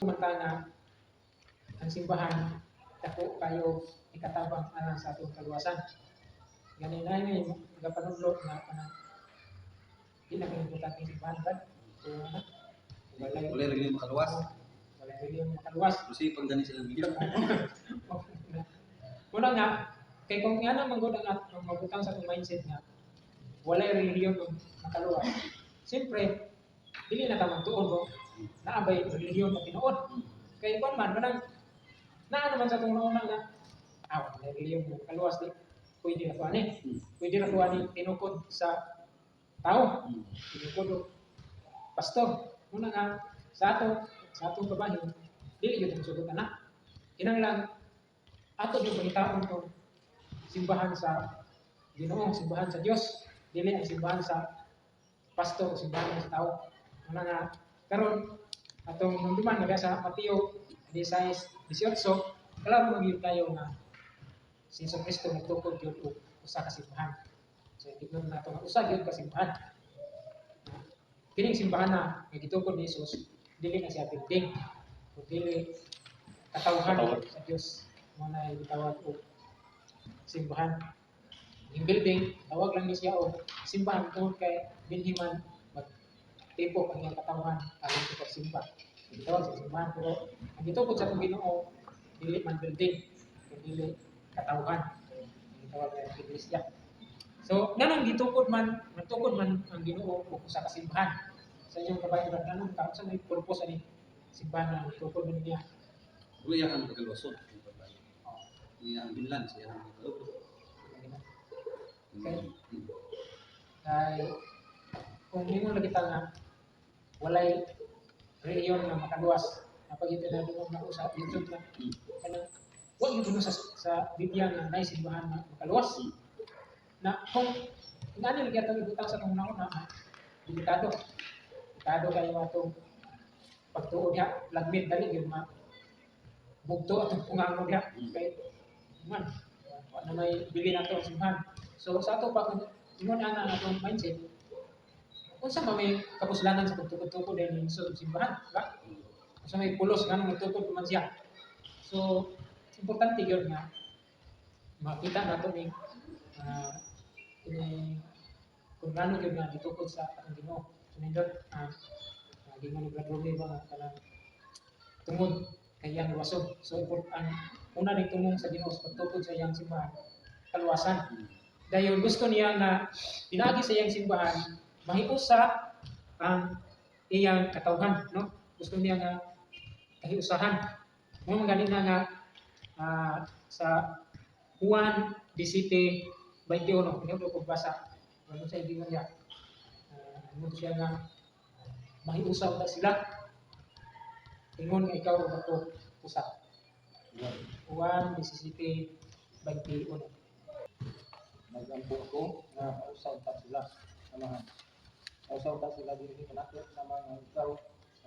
Kumanta nga ang simbahan dako kayo ikatabang sa atong kaluwasan. Ganin na yun yung nagapanudlo na kanang di na importante simbahan ba? So Wala rin yung makaluwas. Wala rin yung makaluwas. Kasi pag gani silang video. Muna nga, kay kung nga naman gud ang mabutang sa atong mindset nga wala relihiyon ng makaluwas. Siyempre, dili na ta magtuon mo naabay relihiyon na tinuod. Kay kung man manang naano man sa atong nauna nga wala relihiyon ng makaluwas di pwede na tuani. Pwede na tuani tinukod sa tao. Tinukod o pastor. Muna nga sa atong babahin dili gyud susugot na. Kinahanglan ato yung pangitaon tong simbahan sa Ginoo, simbahan sa Dios, dili ang simbahan sa pastor o simbahan sa tao. Muna nga karon atong nunduman nga sa Mateo 16:18, klaro magyud kayo nga si Hesus Kristo nagtukod gyud og usa ka simbahan. So tignon nato nga usa gyud ka simbahan. Kining simbahan na nga gitukod ni Hesus dili na siya building, o dili katawhan sa Dios mo na gitawag og simbahan. Yung building, tawag lang ni siya o simbahan tungkol kay binhiman magtipok ang iyang katawan alang sa pagsimba. Gitawag sa simbahan, pero ang gitukod sa itong Ginoo dili man building, dili katawhan. Gitawag na iglesia. So, ganang gitukod man ang Ginoo o sa kasimbahan. Sa inyong kabayan, ganun ka, sa may purpose ani simbahan na gitukod man niya. Ruya ang pagkalusot. Ang binlan siya ang pagkalusot. Okay. Kaya kung hindi mo lagi nga walay reliyon na makaluwas, kapag ito na doon na sa YouTube na, huwag yung sa Biblia na naisimbahan na makaluwas. Na kung ano lagi itong ibutang sa itong una-una, delikado kayo itong pagtuon niya, lagmit dali yung bugto at pungango niya. Kaya, man, na may bili na ito ang simbahan. So sa ato pag ingon ana atong mindset, unsa ba may kapuslanan sa pagtukod-tukod din sa simbahan, ba? Unsa may pulos ganun magtukod man siya. So importante gyud nga makita nato ni kung gano'n gyud nga gitukod sa atong Ginoo. So nindot gingon ni Brother ba nga kanang tungod kay iyang luwason. So ang una ning tumong sa Ginoo sa pagtukod sa iyang simbahan, kaluwasan. Dahil gusto niya na pinagi sa iyang simbahan, mahiusa ang iyang katawhan, no? Gusto niya nga kahiusahan. Mo ganin na nga sa Juan 17:21, hindi ko basa. Ano sa ibig niya? Ano siya nga mahiusa ta sila. Ingon nga ikaw ug ako usa. Juan 17:21. Nagampo ko na usaw ta sila samahan. Usaw ta sila dili kanako sa mga ikaw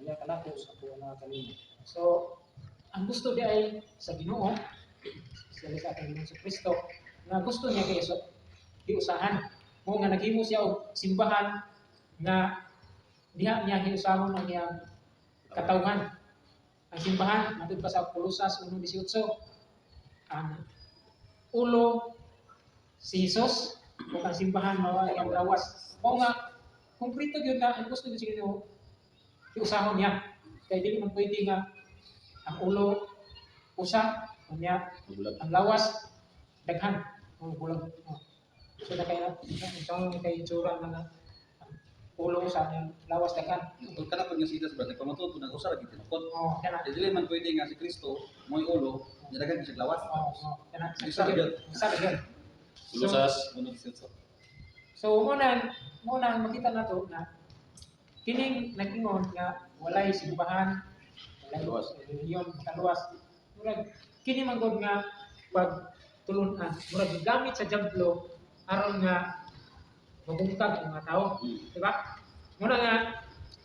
anya kanako sa ko na kanimo. So ang gusto di ay sa Ginoo sa ating Ginoong Kristo na gusto niya kay Iso hiusahan mo nga naghimo siya og simbahan nga diha niya hiusahon ang iyang katawhan. Ang simbahan natud pa sa Kolosas 1:18 ang ulo si Jesus o ang simbahan mawala ang lawas. O nga, kumplito yun na ang gusto niya siguro iusahon niya. Kaya dili man pwede nga ang ulo usa, ang lawas daghan. Bulag. So na kaya itong kay itsura na ang ulo sa ang lawas daghan. Kung kana pag nasita sa brother pamatuto na usa lagi tinukod. Kana. Dili man pwede nga si Kristo mo'y ulo, nidagan siya lawas. Kana. Isa gyud. Kolosas 1:18. So muna makita nato na kining nag-ingon nga walay simbahan, walay reliyon kaluwas. Murag kini man gud nga pagtulunan, murag gamit sa jablo aron nga mabungkag ang mga tao, di ba? Muna nga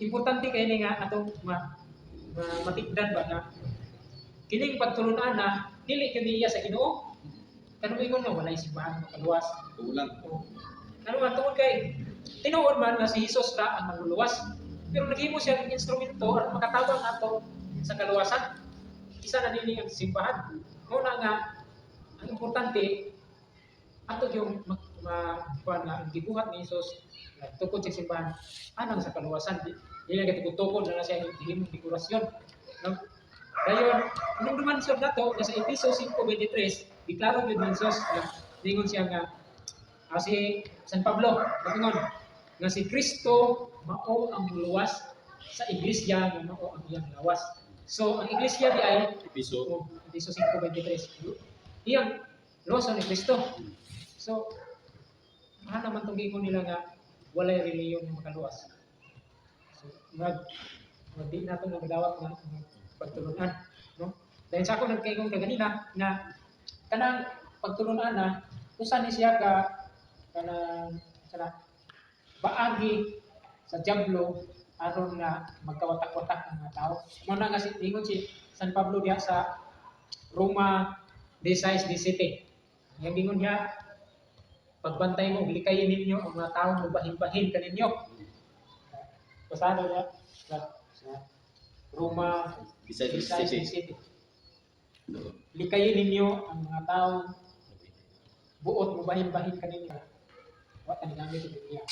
importante kay ni nga atong matikdan ba nga kining pagtulunan na dili kini iya sa Ginoo. Kanang ingon nga walay simbahan makaluwas. Ulang. Ano man tungod kay tinuod man nga si Hesus ra ang manluluwas. Pero naghimo siya ng instrumento aron makatabang ato sa kaluwasan. Isa na nini ang simbahan. Muna nga ang importante ato yung kuan nga ang gibuhat ni Hesus tukod sa simbahan anang sa kaluwasan. Dili nga tukod na siya himong dekorasyon. No? Dayon, nung dumansod na to, sa Efeso 5:23, deklaro yun ni Jesus na ningon siya nga si San Pablo, natingon, nga si Kristo mao ang luwas sa iglesia nga mao ang iyang lawas. So, ang iglesia di ay Episo. Efeso 5:23. Iyang luwas ni Kristo. So, naman itong gingon nila nga walay reliyon nga makaluwas. So, di na itong nagadawat nga pagtulunan, no? Dahil sa ako nagkaigong kaganina na kanang pagtulunan na usa ni siya ka kanang baagi sa diablo aron nga magkawatak-watak ang mga tao. Mo na nga si ingon si San Pablo diha sa Roma 16:17. Yang ingon niya pagbantay mo likayin ninyo ang mga tao mubahin-bahin kaninyo. Pasado niya sa Roma 16:17. Likayin ninyo ang mga taong buot mo bahin-bahin kanina. Wa tan gamit ito niya.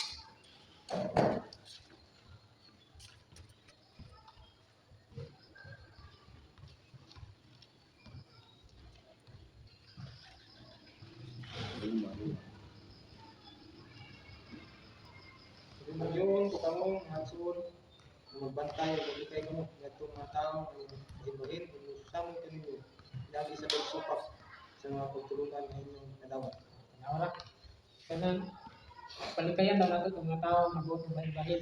Mayon ko kamo hatsun magbantay ug ikay kamo ngadtong mga tawo ibuhin ug sama kaninyo lagi sa pagsupak sa mga pagtulungan nga inyong nadawat. Nawala. Kanang palikayan daw nato itong mga tao mag-buot mo bahin-bahin.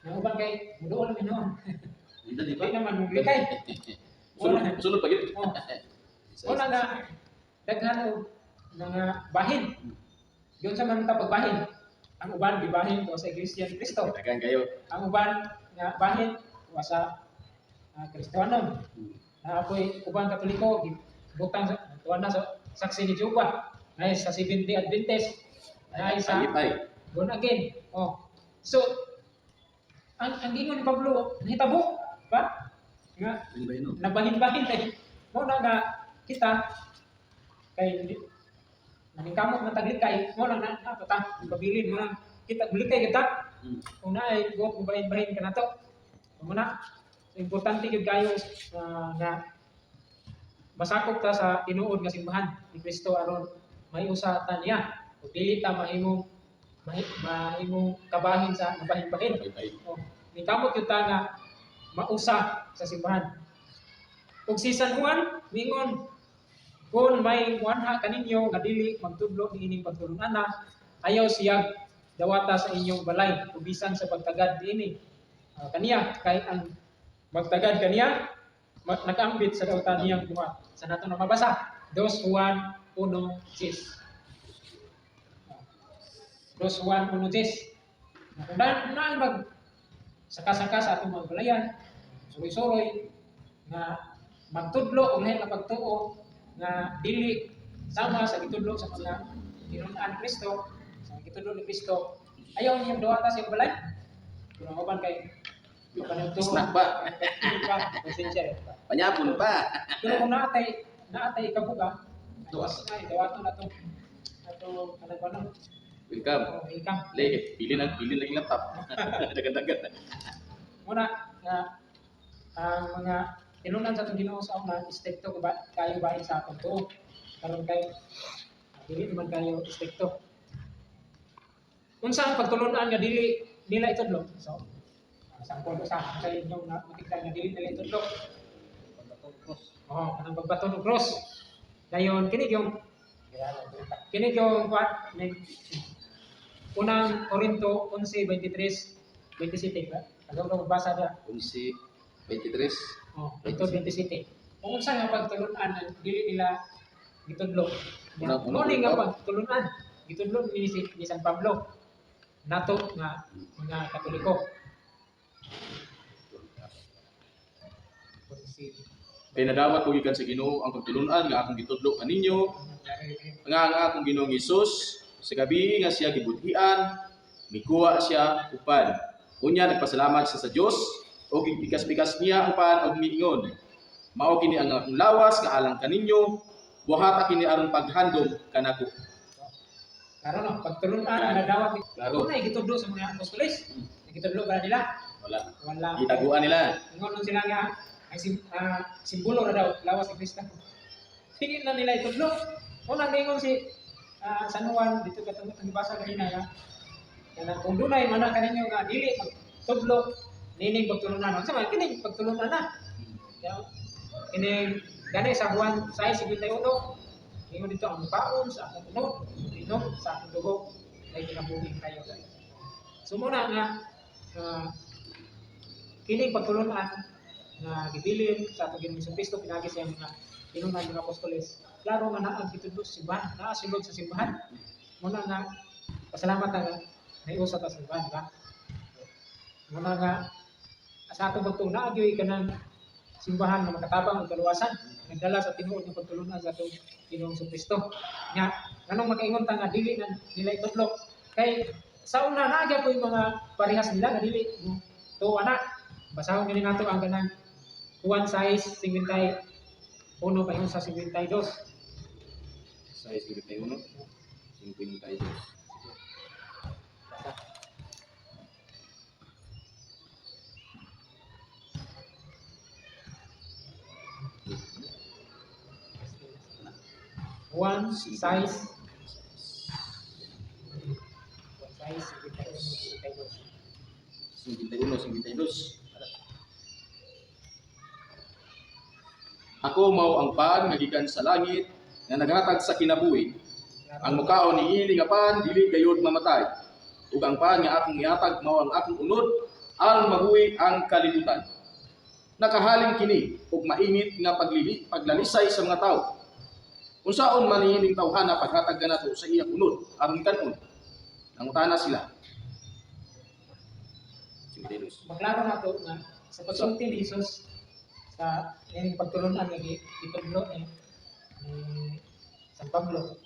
Ang uban kay muduol mi noon. Hindi di Di ba? naman mo likay. Sunod pa gid. Oh. Una nga daghan og mga bahin. Doon sa man ta pagbahin. Ang uban gibahin ko sa Iglesia ni Cristo. Dagan kayo. Ang uban nga bahin wa sa Kristiyano. Na ako'y uban Katoliko butang sa tuwan na sa saksi ni Jehovah. Nay sa Seventh-day Adventist. Nay sa Ay. born again. Oh. So ang gingon ni Pablo nahitabo ba? Nga Ano ba yun? nabahin-bahin kay mo na nga kita kay naningkamot na taglikay mo lang na pata pabilin mo lang kita bulikay kita una ay buot mo bahin-bahin ka na to muna importante gyud kayo nga masakop ta sa tinuod nga simbahan ni Kristo aron may usa ta niya ug dili ta mahimong kabahin sa nabahin-bahin. Oh, ningkamot gyud ta nga mausa sa simbahan. Ug si San Juan mingon kung may wanha kaninyo nga dili magtudlo niining pagtulungan ayaw siya dawata sa inyong balay ubisan sa pagtagad niini. Kaniya kay ang magtagad kaniya nag-ambit sa dawatan niyang buhat. Sa nato na mabasa 2 Juan 1:10. 2 Juan 1:10. Kung na mag saka-saka sa atong mga balayan, suroy-suroy nga magtudlo ug lahi nga pagtuo nga dili sama sa gitudlo sa mga tinunan Kristo, sa gitudlo ni Kristo. Ayaw niya dawata sa balay. Kung uban kay Snack ba? Pasensya. Panyapon ba? Pero kung naatay ikabuga, Duwas. dawato na to. Ato kanang Welcome. welcome. Le, pili lang yung laptop. Dagan-dagan. Muna nga ang mga tinunan sa itong Ginoo sa una, istekto kayo bahin sa akong tuo. Karon kay dili naman kayo istekto. Unsa ang pagtulunan nga dili nila itudlo? So, sampol ko sa inyong matikdan nga dili nila itudlo. Pagbatong cross. Kanang pagbato ng cross. Dayon kini yung what unang Korinto 11:23-27 ba? Agaw ka magbasa da. 11:23. Ito 27. Kung unsa nga pagtulunan dili nila gitudlo. Unang Muni nga Korinto. pagtulunan gitudlo ni San Pablo nato nga mga Katoliko. Kay nadawat ko gikan sa Ginoo ang pagtulunan nga akong gitudlo kaninyo nga ang akong Ginoong Hesus sa gabi nga siya gibudhian mikuha siya upan. Unya nagpasalamat siya sa Dios o gipikas-pikas niya ang pan og miingon. Mao kini ang akong lawas nga alang kaninyo, buhata kini aron paghandom kanako. Klaro no, pagtulunan ang nadawat. Klaro. Una gitudlo sa mga apostoles. Gitudlo ba nila? Wala. Wala. Itaguan nila. Ingon nun sila nga ang simbolo na daw lawas ni Kristo. Hindi na nila itudlo. Una ningon si San Juan dito katong gibasa kanina nga. Kaya kung dunay man kaninyo nga dili magtudlo nining pagtulunan. Unsa man kini pagtulunan na? Kaya kini gani sa Juan 6:51. Ingon dito ang baon sa akong unod, inom sa akong dugo ay kinabuhi kayo. So muna nga kini pagtulunan nga gibilin sa atong Ginoong Kristo pinagi sa mga tinunan mga apostoles. Klaro nga naa gitudlo sa simbahan, naa sulod sa simbahan. Muna nga pasalamat nga naiusa ta sa simbahan, ba? Muna nga sa atong pagtulong naa gyud kanang simbahan nga makatabang ug kaluwasan nagdala sa tinuod nga pagtulunan sa atong Ginoong Kristo. Nga nganong makaingon ta nga dili na nila itudlo kay sa una na gyud koy mga parehas nila nga dili tuwa na. Basahon gani nato ang kanang Juan 6:51 paingon sa 52. 6:51, 52. Juan 6 52. Ako mao ang pan nga gikan sa langit nga naghatag sa kinabuhi. Ang mukaon niini nga pan dili gayud mamatay. Ug ang pan nga akong ihatag mao ang akong unod ang mabuhi ang kalibutan. Nakahalin kini ug mainit nga paglalisay sa mga tawo. Unsaon man niining tawhana paghatag kanato sa iyang unod aron kanon. Nangutana sila. Maklaro na to nga sa pagsulti ni Jesus sa yung pagtulunan nga itudlo ni San Pablo.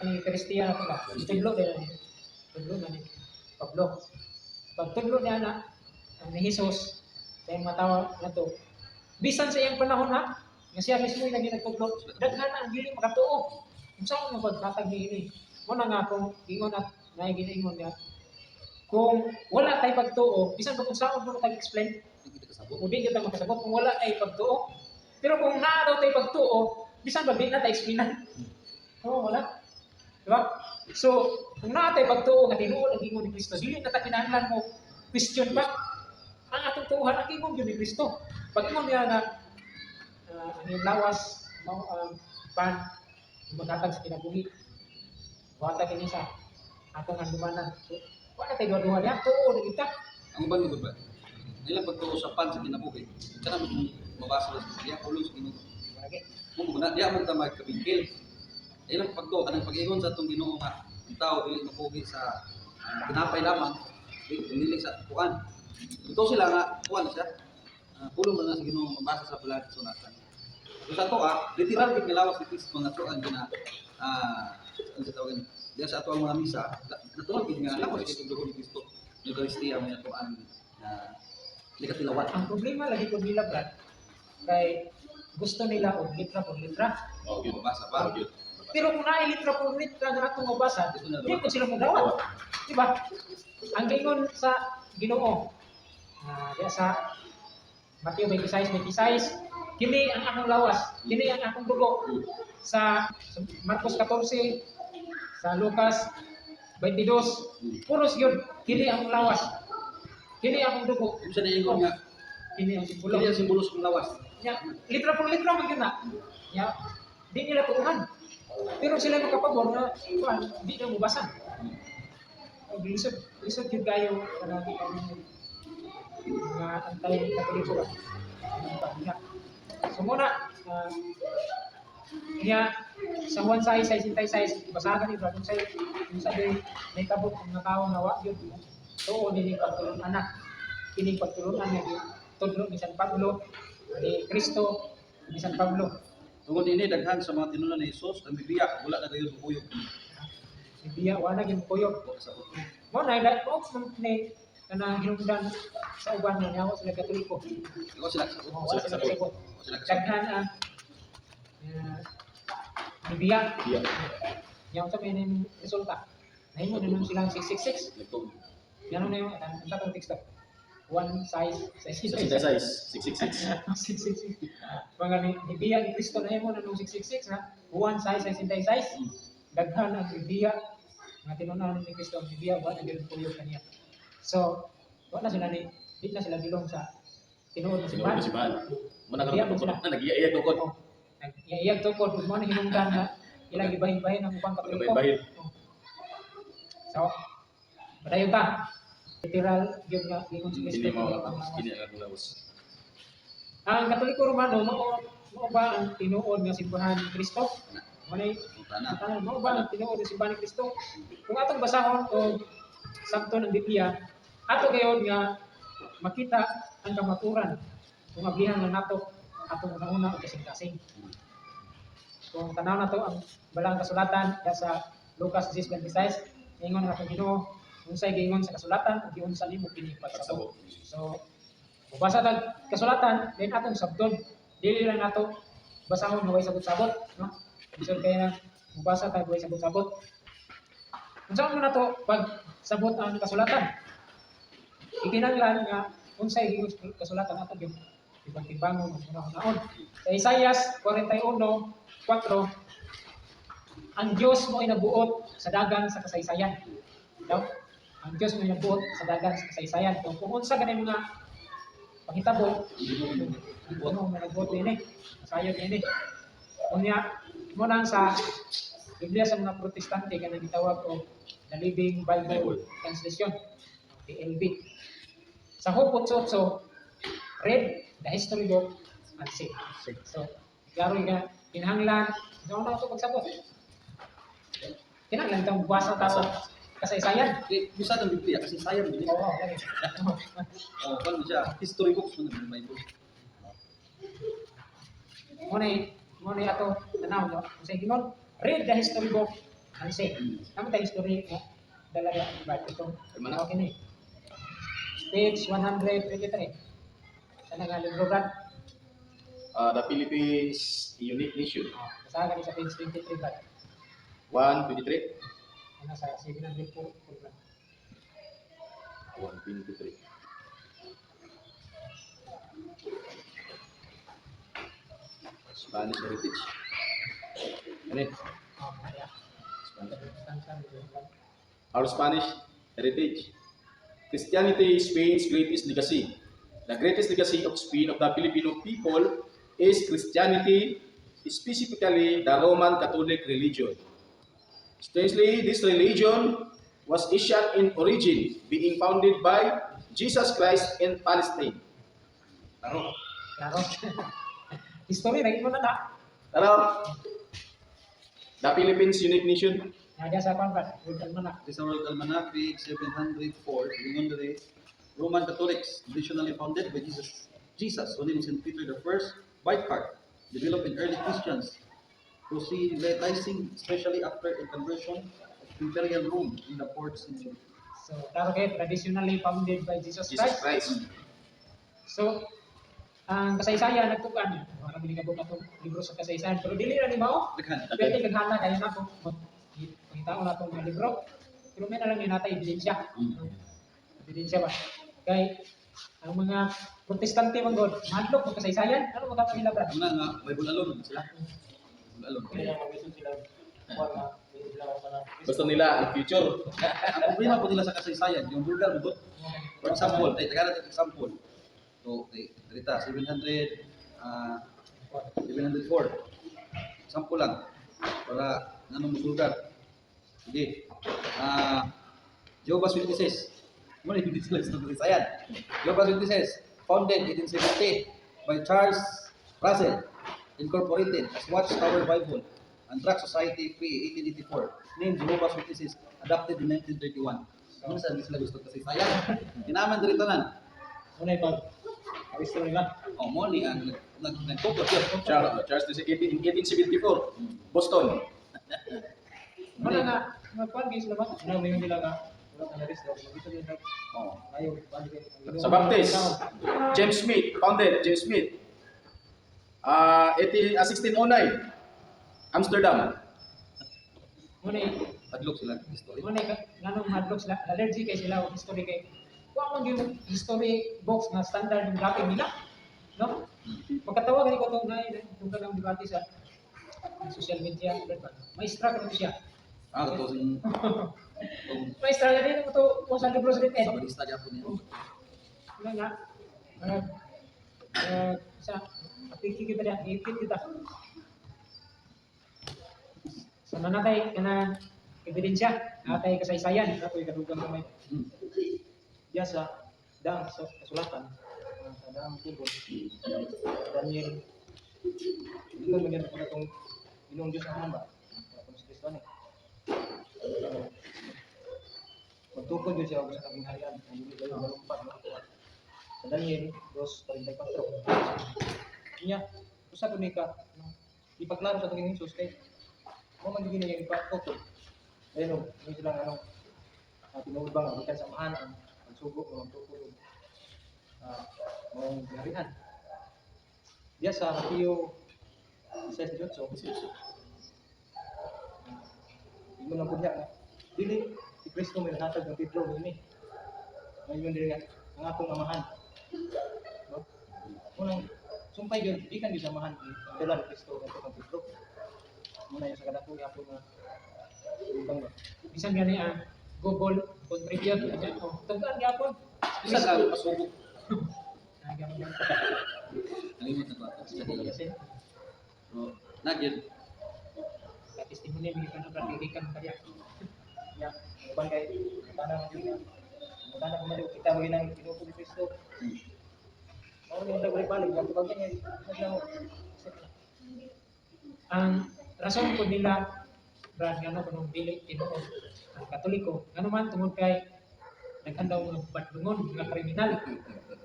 Ani Kristiyan na to ba? Itudlo din ni itudlo na ni Pablo. Pagtudlo niya na ni Jesus sa mga tawo na to. Bisan sa iyang panahon ha, nga siya mismo yung nagtudlo. Daghan na ang dili makatuo. Unsa man paghatag ni ini? Mo na nga kung ingon at naigingon nga kung wala tay pagtuo, bisan pa kung saan mo tag-explain, o di kita makasabot kung wala ay pagtuo. Pero kung naa daw tay pagtuo, bisan ba di na tay explainan? Oo, wala. Diba? So, kung naa tay pagtuo nga tinuod ang ingon ni Kristo, dili na ta kinahanglan mo question pa. Ang atong tuuhan ang ingon gyud ni Kristo. Pag ingon niya nga ang iyong lawas, pan, maghatag sa kinabuhi. Buhatag kini sa atong handumanan. So, wala tayo duha niya, tuo na kita. Ang uban mo ba? Nilang pagtuo sa pan sa kinabuhi. Kana mo mabasa sa diya ulo sa Ginoo. Mo na diya mo ta magkabingkil. Nilang pagtuo kanang pag-ingon sa atong Ginoo nga ang tao dili mapugi sa tinapay lamang, dili sa kuan. Ito sila nga kuan siya. Pulong na sa Ginoo mabasa sa palagi sunatan. So sa to literal gid nilawas ni Kristo nga to ang gina ang tawagin diya sa ato ang mga misa, natural gid nga lawas gid ang dugo ni Kristo. Eucharistia mo ato ang likatilawan. Ang problema lagi ko nila brad, kay gusto nila og litra por litra. Oh, gyud Mabasa pa. gyud. Pero kung naay litra por litra nga atong mabasa, di ko sila modawat. Di ba? Ang gingon sa Ginoo, diya sa Mateo 26:26, kini ang akong lawas, kini ang akong dugo. Sa Marcos 14, sa Lucas 22, puros yun, kini ang lawas. Kini ang dugo. Kung sa ingon nga Kini ang simbolo. dili ang simbolo sa lawas. Ya, litra por litra man yun na. Ya, di nila tuuhan. Pero sila makapabor na, di na mubasa. Lisod yun kayo, karami kami mga antay-katoliko ba. So muna, niya, sa Juan 6:66, basahan ni Brad, kung sa'yo may kabot ng tao na wak yun, oo, nining pagtulong anak. Kining pagtulungan niya, tudlo ni San Pablo, ni Kristo, ni San Pablo. Tungod ini daghan sa mga tinunan ni Jesus ang bibiyak wala na gayon buyog. Si Biya, wala naging kuyog. Sa Mo na, mo ni kanang hinungdan sa uban na yawa sila Katoliko. Ikaw sila sa Oh, Sila wala sila kasabot. kasabot. sila sa Daghan bibiya. Iya. Yang sa may resulta. Nahimo na nun silang 666. Nagtong. Yan na yung ang tatang text one size Sa size 666. 666. Mga bibiya ni Kristo na mo na nung 666 ha. One size 66. Daghan ang bibiya nga tinunan ni Kristo ang bibiya wa na gyud puyo kaniya. So, wala sila ni di na sila bilong sa tinuod na Sinuod simbahan. na simbahan. Muna Iya, ka sila. na nag-iya tungkol. Iyag tukod mo na hinungdan na ilang ibahin-bahin ang ubang Katoliko. Bahin-bahin. So, padayon ta. Literal yun nga ingon si Kristo. Hindi mo kini ang lawas. Ang Katoliko Romano mao ba ang tinuod nga simbahan ni Kristo? Manay Putana. mao ba ang tinuod nga simbahan ni Kristo? Kung atong basahon o sakto ng Biblia, ato gayon nga makita ang kamaturan kung ablihan lang nato atong una-una o kasing-kasing. Kung tanaw na to ang balang kasulatan ya sa Lucas 10:26, ingon nga Ginoo, unsay giingon sa kasulatan ug giunsa nimo kini pagsabot. So, mabasa tag kasulatan, then atong sabton, dili lang nato basahon nga way sabot-sabot, no? Bisod kay na mabasa tag way sabot-sabot. Unsa man nato pag sabot ang kasulatan? Ikinahanglan nga unsay giingon sa kasulatan ato gyud ibang-ibangon ang unahon. Sa Isaias 41:4, ang Diyos mo ay nabuot sa dagan sa kasaysayan. Daw, ang Diyos mo ay nabuot sa dagan sa kasaysayan. Kung unsa ganay mga panghitabo, ano mo nabuot din sayod din Unya, mo nang sa Biblia sa mga Protestante kanang gitawag og The Living Bible Translation, TLB. Sa hupot sotso, read the history book and see. So, klaro nga kinahanglan, ano na ito pagsabot. Kinahanglan itong basa tao kasaysayan. Bisa ng Biblia kasi sayang din. Oo, lagi. Oh, paano siya? History books mo ng Bible. Muna ato tanaw no. Kasi ginon, read the history book and see. Naman tayo history mo dalaga ba ito. Okay ni. Page 123. Sana nga libro Brad. The Philippines Unique Nation. Basahan kami sa page 23 Brad. 123. Ano sa 700 po Brad. 123. Spanish Heritage. Ano yun? Kaya. Our Spanish Heritage. Christianity is Spain's greatest legacy. The greatest legacy of Spain of the Filipino people is Christianity, specifically the Roman Catholic religion. Strangely, this religion was Asian in origin, being founded by Jesus Christ in Palestine. Taro. Klaro. History rin mo na na. Taro. The Philippines Unique Nation. Nada sa pan Brad. Wala na. This is World Almanac, page 704. Ingon diri, Roman Catholics, traditionally founded by Jesus, who named St. Peter I, Whiteheart, developed in early Christians, proselytizing especially after a conversion of Imperial Rome in the 4th century. So, klaro kayo, traditionally founded by Jesus Jesus Christ. Christ. So, ang kasaysayan nagtukan. Wala mo ningabot na itong libro sa kasaysayan. Pero dili na ni Mao. Daghan. Pwede naghana kayo na itong pangitao na itong mga libro. Pero may na lang yun natin ebidensya. Ebidensya ba? Kaya ang mga protestante man God, madlok ng kasaysayan. Ano magkakaroon nila, Brad? Una nga, Bible alone sila. Bible alone. Gusto nila ang future. Ang problema po nila sa kasaysayan, yung vulgar mo. For example, tayo taga natin example. So, dito, 704. Example lang. Para nanong vulgar. Sige. Jehovah's Witnesses. Muna yung dito sa kasaysayan. Jehovah's Witnesses, founded 1870 by Charles Russell, incorporated as Watchtower Bible and Tract Society Free 1884. Named Jehovah's Witnesses, adopted in 1931. Ano sa sila gusto kasi sayang. Tinaman diri tanan. Muna ito. History lang. Oh, mo ni ang nagfocus yun. Charles in 1874, Boston. Muna nga, magkuhan kayo sila ba? Ano mo yung nila nga wala ka na-rest daw. Dito din nag Oh. ayaw balik kayo. Sa Baptist, James Smith, founded James Smith. 1609, Amsterdam. Muna Padlok sila ng history. nganong hadlok sila, allergy kay sila og history kay wa man yung history books na standard yung dating nila. No? Pagkatawag ni ko itong kagang debate sa social media, maestra ko siya. Totoo sin Maestra na din ito kung sa libro sa sa litin. balista Japon niya. Wala nga. Sa apiki kita dia, ipit kita. Sa nanatay kana ebidensya, natay kasaysayan, ako'y kadugang kamay. Diya sa daang sa kasulatan, sa daang tubod, Daniel, hindi ko maganda ko na itong Ginoong Diyos ang hamba, kung si Kristo ni. Magtukod yun siya sa kaming harian, ang hindi kayo malumpat. Sa Daniel 2:44. Niya, usa ko ni ka, ipaklaro sa taging Jesus kay, mo man gini yung ipatukod. Ayun, hindi silang tinuod ba nga, ikan samahan ang pagsubok ng magtukod. Mong harian. Diya sa Mateo 16:18. Hindi mo lang po niya na. Dili, si Kristo may natag ng Pedro ini. Ngayon din nga, ang akong amahan. No? Unang, sumpay yun, di kan di samahan. Ang dala ni Kristo ng Pedro. Muna yung sa kadako niya po na ibang ba. Bisan gani ang Google contribute aja. Oh, tugan gyapon. Isa sa pasubok. Nagam. Nalimot na ba? Kasi So, nagyan. testimony mi kana pratikan kaya. Ya, bukan kay tanang juga. Tanang kemarin kita bagi nang pinupul ni Kristo. Mau ni balik balik yang sebagainya. Ang rason ko nila brad ngano kunong dili Ginoo ang Katoliko ngano man tungod kay nagkandaw ng badlungon nga kriminal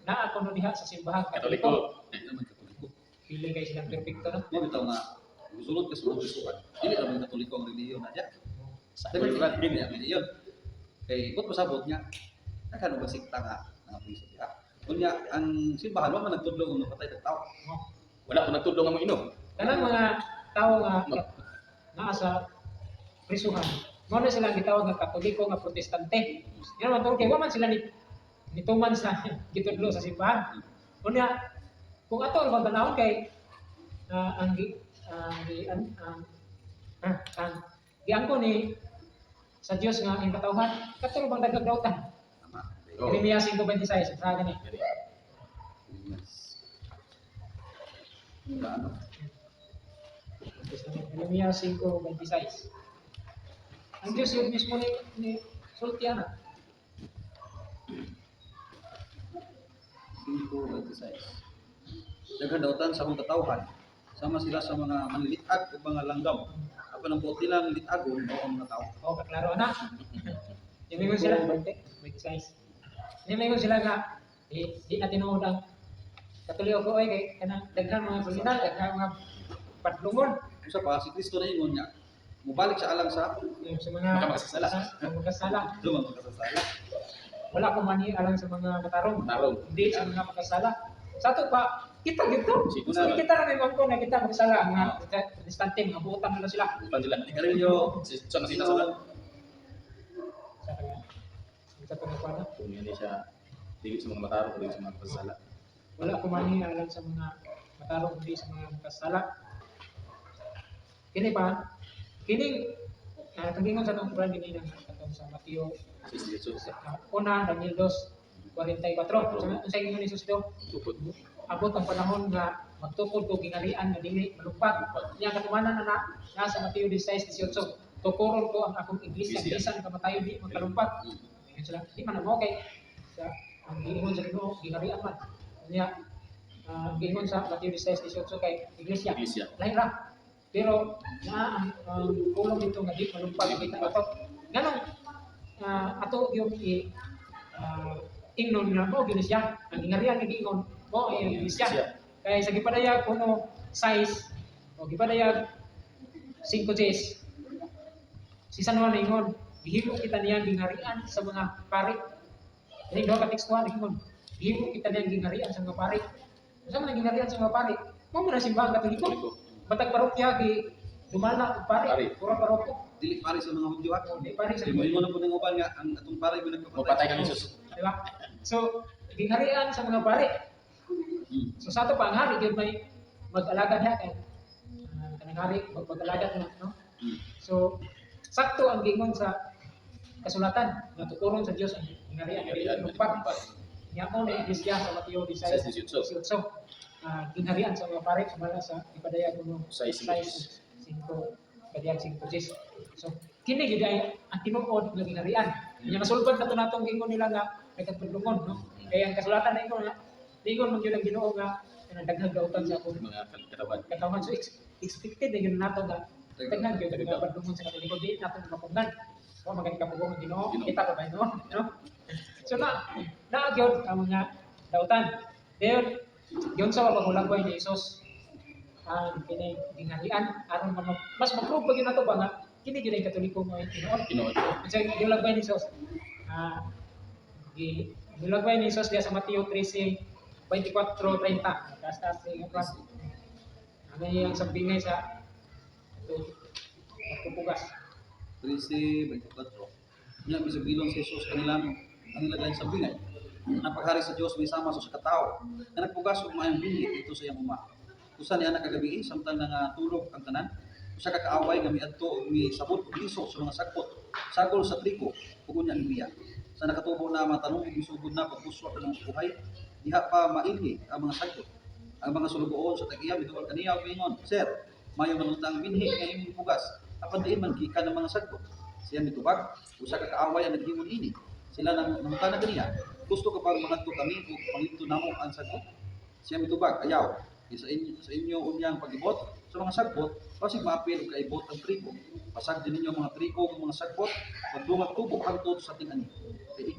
naa ko no diha sa simbahan Katoliko Katoliko. Naman katoliko. pili kay silang perfecto no. Mo bitaw nga gusulot ka sa mga Kristo. Dili naman katoliko ang relihiyon na diya. Sa Dili Katoliko. dili ang relihiyon. Kay kung pasabot niya, nakano ba sikta nga nga priso diha. Kunya ang simbahan wa man nagtudlo ng patay ng tao. Wala ko nagtudlo nga mo inom. Kanang mga tao nga naa sa prisuhan mao na sila gitawag nga Katoliko nga Protestante. Yan man tungod kay wa man sila nituman sa gitudlo sa simbahan. Unya kung ato ang tanawon kay ang giangko ni sa Dios nga ang katawhan katulog bang dagdag dautan. Tama. Oh. Jeremias 5:26 sa gani. Ano? Jeremias 5:26. Ang Diyos yun mismo ni sultiana. 5:26. Daghan dautan sa mga katawhan. Sama sila sa mga manlitag o mga langgam. Apan ang buot nilang litagon o ang mga tao. O, kaklaro na. Yung mingon sila, 26. Yung mingon sila nga, di na tinuod ang Katoliko ko ay kay kanang daghan mga kriminal, daghan mga patlungon. Usa pa si Kristo na ingon niya. Mubalik sa alang sa Yung sa mga Makasasala. sa mga kasala. lumang makasasala. Wala ko mani alang sa mga katarong. Tarong. Hindi sa mga makasala. Sa ato pa, kita gito. Si Gusto Kuna. kita na may mangko na kita makasala nga protestante mga buotan nila sila. Upan sila. Ikarilyo. Sa nasita sila. Sa kanya. Sa pagkakwana. Kung yan siya, dili sa mga matarong, dili sa mga pasala. Wala ko mani alang sa mga matarong hindi sa mga makasala. Kini pa, kining tagingon sa itong Quran din katong sa Mateo Si Jesus. una, Daniel 2:44. Sa ingon ni Jesus do, Tukod mo. abot ang panahon nga magtukod ko gingharian nga dili malupad. Yang katumanan na nasa Mateo 16:18. Tukuron ko ang akong iglesia, bisan kamatayon di magkalupad. Ngayon sila, di man mo kay sa ang giingon sa Ginoo gingharian man. Niya giingon sa Mateo 16:18 kay iglesia. Iglesia. Lain ra. Pero na ang kulong dito nga di malupad kita ato. Ganong ato yung ingnon nga mo gini siya. Ang gingharian nga giingon mo iglesia. Kaya sa gipadayag kuno size o gipadayag 5 Gs. Si San Juan ingon Gihimo kita niyang gingharian sa mga pari. Ini duha ka tekstuhan ingon. Gihimo kita niyang gingharian sa mga pari. Unsa man ang gingharian sa mga pari? Mao man ang simbahan Katoliko. Batag parokya gi dumala og Pari. pari, pura parokya. Dili pare sa mga Hudyo ha. Di pari sa Mo mo na po ng uban nga ang atong pare mo Mapatay ka ni Jesus. Di ba? So, gingharian sa mga pari. So sa ato pa ang hari gyud may mag-alagad ha kay kanang hari mag-alagad na, no? So sakto ang gingon sa kasulatan nga tukuron sa Dios ang gingharian. Nya mo na Iglesia sa Mateo 16:18. Gingharian sa mga pare sumala sa ipadayag kuno 6:5 kadiyang 5:6. So kini gyud ay ang tinuod nga gingharian. Nya masulbad na to natong gingon nila nga nagkatulungon, no? Kaya ang kasulatan na ingon nga ingon man gyud ang Ginoo nga daghang gautan sa akong Mga katawan. katawan. So expected na yun nato nga daghang gyud nga padungon sa Katoliko di nato mapunggan. So magani kapugong ang Ginoo, kita pa ba no? No? So na gyud ang mga dautan. Dayon yun sa pagulagway ni Jesus ang kini gingharian aron mas mag-prove pa gyud nato ba nga kini gyud ang Katoliko nga tinuod. Tinuod. Kasi gulagway ni Jesus gulagway ni Jesus diya sa Mateo 13:24-30. Basta sa ingat ano yung sampingay sa pupugas. 13:24. Nya bisag bilong si Jesus kanilang ang nilagay sa bingay. Ang paghari sa Dios may sama sa katao. Nga nagpugas og maayong binhi ito sa iyang uma. Usa niya na kagabi samtang nga tulog ang tanan. Usa ka kaaway nga miadto og misabot og lisok sa mga sagpot. Sagol sa trigo ug unya niya. Sa nakatubo na matanong ug misugod na pagpuswa ka ng buhay. Diha pa mailhi ang mga sagpot. Ang mga sulugoon sa tag-iya bituon kaniya og ingon, "Sir, mayo manutang binhi nga imong pugas. Apan diin man gikan ng mga sagpot." Siya mitubag, usa ka kaaway ang naghimon ini. Sila nang namutana kaniya, "Gusto ka pang mangadto kami ug pangito namo ang sagpot?" Siya mitubag, "Ayaw. Sa inyo unyang pag-ibot sa mga sagpot, basig maapil og kaibot ang trigo. Pasag din ninyo mga trigo ug mga sagpot, pagdungag tubo hangtod sa ting-ani. Kay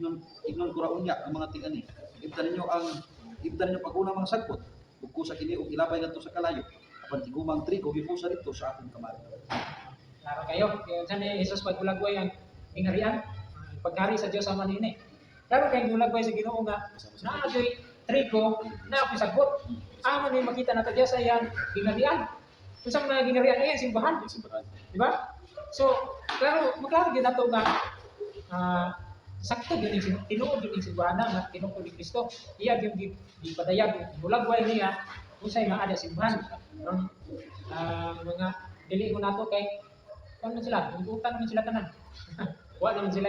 ignon kura unya ang mga ting-ani. Ibdan ninyo pag-una mga sagpot, ug kusa kini og ilabay ngadto sa kalayo. Apan tigumang trigo gipusa dito sa akong kamay." Klaro kayo. Kaya dyan ni Jesus pagulagway ang gingharian. Paghari sa Diyos sama nini. Klaro kayo gulagway sa Ginoo nga naagoy trigo na ako sagot. Aman ni makita nato Diyos sa iyang gingharian. Kung sa mga gingharian ay simbahan. Di ba? So, klaro, maklaro din nato nga sakto din yung tinuod din yung simbahan nga tinuod ni Kristo. Iya yung gipadayag gulagway niya kung sa'yo nga ada simbahan. Mga dili mo nato kay ano man sila, utan naman sila tanan. Wa naman sila,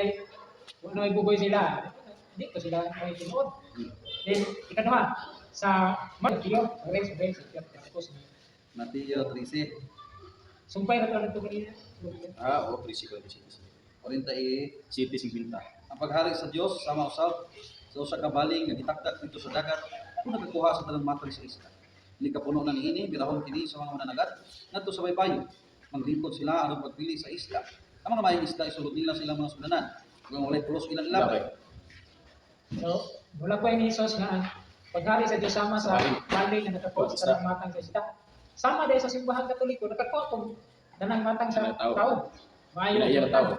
wa na ibugoy sila. Hindi ko sila may tinuod. Then, ikaduha, sa Mateo, tapos Mateo 13, sumpay na ito kanina. Oo, prinsipyo ni Jesus. 40. City 50. Ang paghari sa Dios sama usab sa usa ka baling nga gitakdak dito sa dagat kung nagkuha sa talang matang sa isla. Ni kapuno na niini birahon kini sa mga mananagat ngadto sa baybayon. Manglingkod sila aron pagpili sa isla. Ang mga mayang isla isulod nila silang mga sudanan. Kung walay pulos ilang labay. So, mula po ni Jesus nga ang paghari sa Diyos sama sa baling na nakapos sa talang matang sa isla. Sama dahil sa simbahan Katoliko, nakakuha kung danang matang sa tao. Iya tao.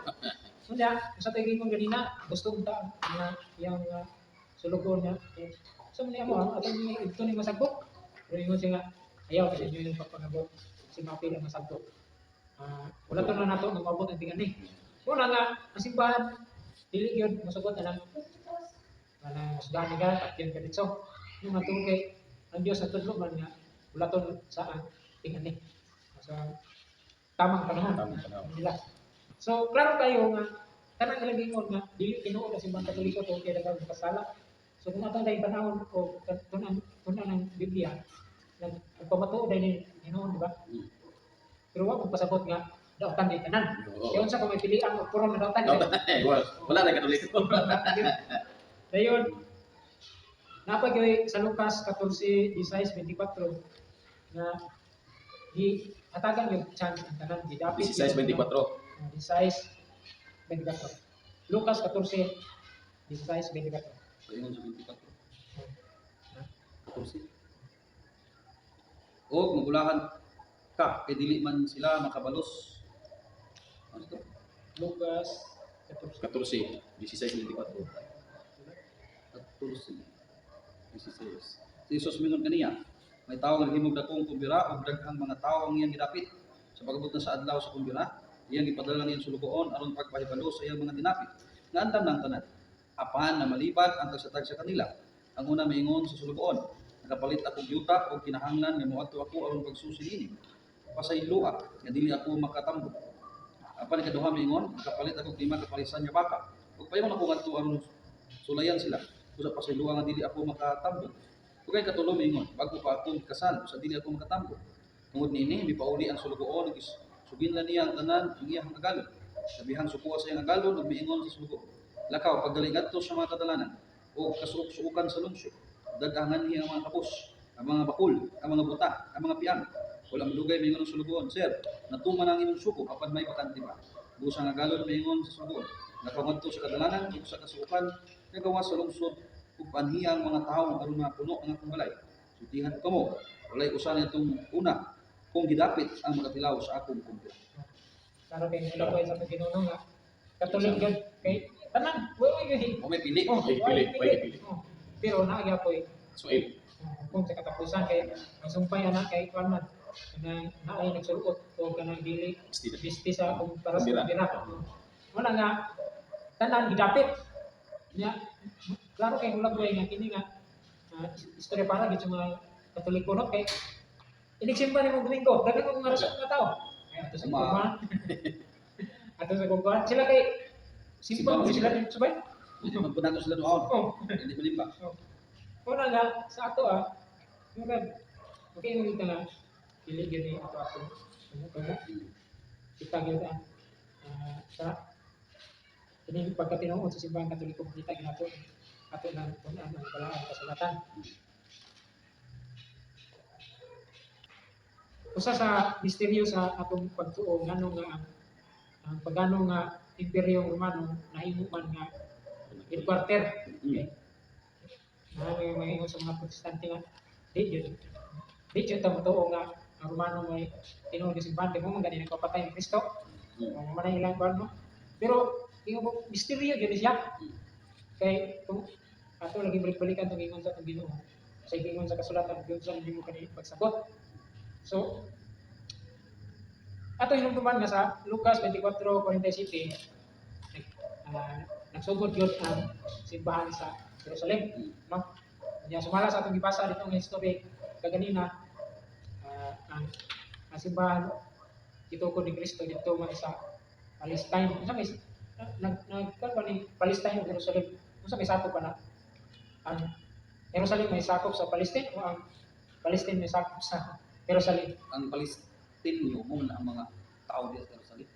Sunya, sa tingin ko ganina, gusto mo ta na yung sulugon niya. So, muna mo, at ito ni masagbot. Pero yung siya nga, ayaw kasi nyo yung pagpangabot. Si Mapil ang masagbot. Wala to na nato, nagmabot ang tingan ni. Una nga, ang simbahan, dili yun, masagot na lang. Masudahan niya, takyan ka dito. Yung matulog kay, ang Diyos na tudlo man nga, wala to sa tingan ni. So, tamang panahon. Nila. So, klaro kayo nga, kanang ilang gingon nga, dili tinuod ang simbang Katoliko kung kaya dagang kasala. So, kung atong dahil panahon o tunan ng Biblia, nagpamatuod dahil ginoon, di ba? Pero wag magpasabot nga, daotan di tanan. Kaya unsa kung may pilihan o puro na daotan. Wala na Katoliko. Dayon, napagyoy sa Lucas 14:16-24 na hatagan yung chance ang tanan di dapat 16:24. 16:24. Lucas 14:16-24. So, ingon sa 24. 14. O magulahan ka, kay dili man sila makabalos. Ano ito? Lucas 14, 16, 24. At tulos si Jesus mingon kaniya, may tao nga himog dakong kumbira ug daghang mga tao ang iyang gidapit. Sa pagabot na sa adlaw sa kumbira, iyang gipadala niyang sulugoon aron pagpahibalo sa iyang mga dinapit. Nga andam ng tanan. Apan na malibat ang tagsatag sa kanila. Ang una maingon sa sulugoon, nakapalit ako yuta o kinahanglan nga moadto ako aron pagsusi ini. Pasayloa nga dili ako makatambok. Apan ikaduha maingon, nakapalit ako 5 kapalisan nga baka. Ug payon ako ngadto aron sulayan sila. Usa pasayloa nga dili ako makatambok. Ug kay katulo maingon, bago pa ako kasal, usa dili ako makatambok. Tungod niini mipauli ang sulugoon ug suginlan niya ang tanan ang iyang agalon. Sabihang sukuha sa iyang agalon ug miingon sa sulugoon. Lakaw pagdali ngadto sa mga kadalanan o kasuok-suokan sa lungsod. Dagangan niya ang mga kapos, ang mga bakul, ang mga buta, ang mga piyang. Wala madugay maingon sa sulugoon, Sir, natuman ang imong suko apan may bakante ba? Busa nga galon maingon sa sulugoon. Lakaw ngadto sa kadalanan ug sa kasuokan nga gawa sa lungsod ug panhiya ang mga tawo aron mapuno ang akong balay. Sutihan kamo, walay usa nitong una kung gidapit ang makatilaw sa akong kumpleto. Klaro kay nila ko sa Panginoon nga Katolik gyud kay tanan way gyud. O may pili. Oh, Pili. oh. Pero naagya ko So, eh, kung sa katapusan kay ang sumpay anak kay kuan man na naay nagsulot o kanang dili bisti sa kung para sa Kumbira. kumbira. Wala nga tanan gidapit. Nya klaro kay ulag way nga kini nga istorya para gid sa mga Katoliko no kay iniksimba ni mo Domingo dagan ko nga rason nga tao. Ay ato sa Tama. kumbira. Ato sa kumbira sila kay simba Simba. sila din subay. Magpunato sila doon. Oh. Hindi malimba. Una nga, sa ato yung okay mo dito nga, pili gini ato. Kita gini sa ini pagkatinood sa simbahan Katoliko, kita gini ato ng tunan ang balaan kasulatan. Usa sa misteryo sa atong pagtuo, ngano nga ang pagano nga Imperyo Romano nahimo man nga headquarter. Okay? May sa mga protestante nga di jud ta matuo nga ang Romano may tinuod sa simbahan mo man gani nagpapatay ni Kristo ang manay ilang kuan no pero ingon mo misteryo gyud siya kay kung ato lagi balik-balikan tong ingon sa tong Ginoo sa ingon sa kasulatan gyud sa hindi mo kani pagsabot so ato hinumduman nga sa Lucas 24:47 nagsugod gyud ang simbahan sa Jerusalem, no? Nya sumala sa atong gibasa dito nga history kaganina ang simbahan gitukod ni Kristo dito man sa Palestine. Unsa may nagkuan ba ni Palestine ug Jerusalem? Unsa may sakop pa na? Ang Jerusalem may sakop sa Palestine o ang Palestine may sakop sa Jerusalem? Ang Palestinyo mo na ang mga tao dito sa Jerusalem.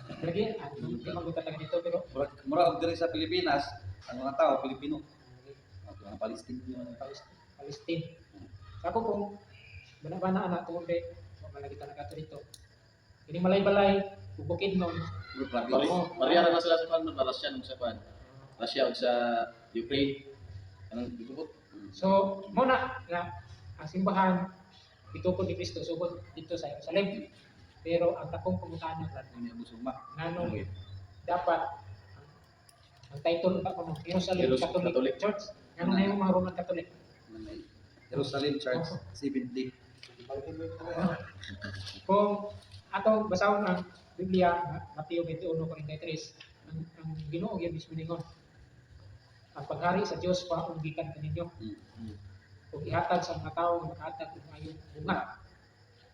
Lagi, hindi magutatan dito pero Mura og diri sa Pilipinas, ang mga tao Pilipino. Ang mga Palestinyo. Palestine. Ako kung bana-bana anak tungod kay malagi talaga to dito. Ini malay-balay, bukid noon. Maria na sila sa pan, Russia nung sa pan. Russia ug sa Ukraine. Anong gitubot? So, muna nga ang simbahan itukod ni Kristo sugod dito sa Jerusalem. Pero ang takong pangutana Ini ang musuma. nganong dapat ang title pa kuno Jerusalem Catholic Church. Nganong na yung mga Roman Catholic. Jerusalem Church 70. Kung atong basahon ang Biblia, Mateo 21:43, ang Ginoo gyud mismo ningon. Ang paghari sa Dios pa ug gikan kaninyo. Ug ihatag sa mga tawo nga makahatag og mayong bunga.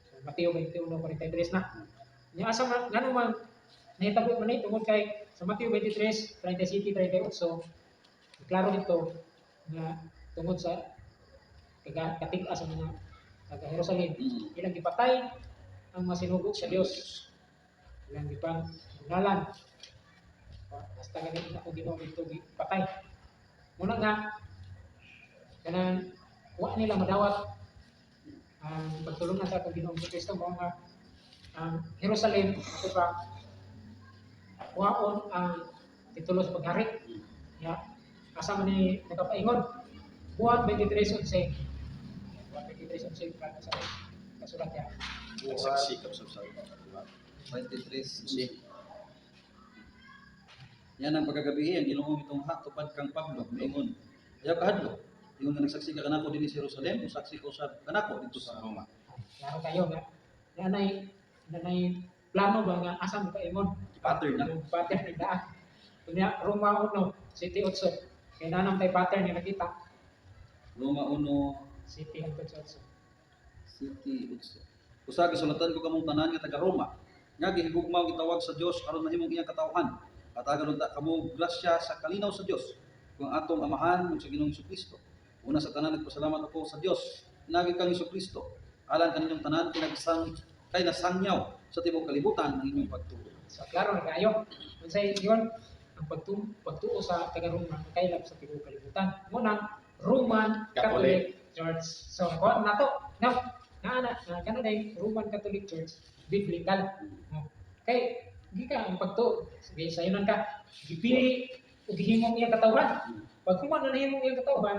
So Mateo 21:43 na. Nya asa man nganong man nahitabo man ni tungod kay sa Mateo 23:37-38 klaro dito nga tungod sa katig-a sa mga taga Jerusalem. Ilang gipatay ang mga sinugod sa Dios. Ilang gipang ngalan. Basta ganito na kung Ginoo dito gipatay. Muna nga kanang wa nila madawat ang pagtulungan sa atong Ginoong Kristo mao nga ang Jerusalem ato pa waon ang titulo sa paghari. Ya, asa man ni nakapaingon. Buhat 23:11. Buhat 23:11 para sa kasulat niya. Nagsaksi ka sa 23. Si Yan ang pagkagabi ang Ginoo itong tupad kang Pablo maingon. Ayaw kahadlo. Ingon nga nagsaksi ka kanako dinhi sa Jerusalem, saksi ko sa kanako dito sa Roma. Klaro kayo nga. Nanay plano ba nga asa mo kaingon? Pattern na. Yung pattern ni daan. Kunya Roma 1, City 8. Kaya nanam tay pattern ni nakita. Roma 1 City hangtod sa 8. City 8. Usa gisulatan ko kamong tanan nga taga Roma. Nga gihigugmaw gitawag sa Dios aron mahimong iyang katawhan. At agalon ta kamo grasya sa kalinaw sa Dios. Kung atong amahan ug sa Ginoong Kristo. Una sa tanan nagpasalamat ako sa Dios. Nagi kang Kristo. Alang kaninyong tanan kay nasangyaw sa tibok kalibutan ng inyong pagtuo. So klaro na kayo. Unsay yun ang pagtuo sa taga Roma kaylap sa tibok kalibutan. Muna Roman Catholic Church. So ko na to. No. Kana day Roman Catholic Church biblical. No. Kay gika ang pagtuo. Sige sayunan ka. Gipili ug gihimong iyang katawhan. Pag human na nahimong iyang katawhan,